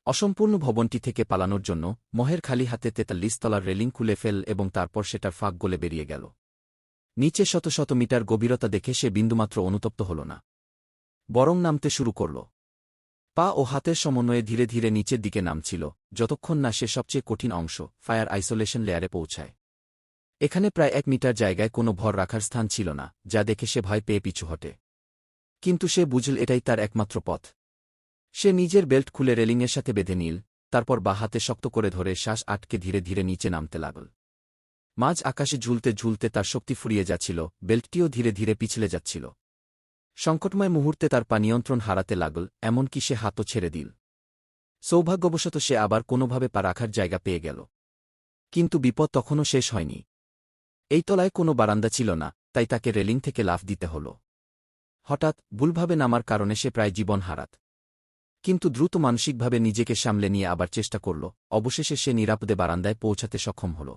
অসম্পূর্ণ ভবনটি থেকে পালানোর জন্য মহের খালি হাতে ৪৩ তলার রেলিং খুলে ফেল এবং তারপর সেটার ফাঁক গলে বেরিয়ে গেল। নিচে শত শত মিটার গভীরতা দেখে সে বিন্দুমাত্র অনুতপ্ত হল না, বরং নামতে শুরু করল। পা ও হাতের সমন্বয়ে ধীরে ধীরে নিচের দিকে নামছিল, যতক্ষণ না সে সবচেয়ে কঠিন অংশ ফায়ার আইসোলেশন লেয়ারে পৌঁছায়। এখানে প্রায় ১ মিটার জায়গায় কোনো ভর রাখার স্থান ছিল না, যা দেখে সে ভয় পেয়ে পিছু হটে। কিন্তু সে বুঝল এটাই তার একমাত্র পথ। সে নিজের বেল্ট খুলে রেলিংয়ের সাথে বেঁধে নিল, তারপর বাঁ হাতে শক্ত করে ধরে শ্বাস আটকে ধীরে ধীরে নিচে নামতে লাগল। মাঝ আকাশে ঝুলতে ঝুলতে তার শক্তি ফুরিয়ে যাচ্ছিল, বেল্টটিও ধীরে ধীরে পিছলে যাচ্ছিল। সংকটময় মুহূর্তে তার পা নিয়ন্ত্রণ হারাতে লাগল, এমনকি সে হাতও ছেড়ে দিল। সৌভাগ্যবশত সে আবার কোনোভাবে পা রাখার জায়গা পেয়ে গেল। কিন্তু বিপদ তখনও শেষ হয়নি। এই তলায় কোনো বারান্দা ছিল না, তাই তাকে রেলিং থেকে লাফ দিতে হল। হঠাৎ ভুলভাবে নামার কারণে সে প্রায় জীবন হারাত। কিন্তু দ্রুত মানসিকভাবে নিজেকে সামলে নিয়ে আবার চেষ্টা করল। অবশেষে সে নিরাপদে বারান্দায় পৌঁছাতে সক্ষম হল।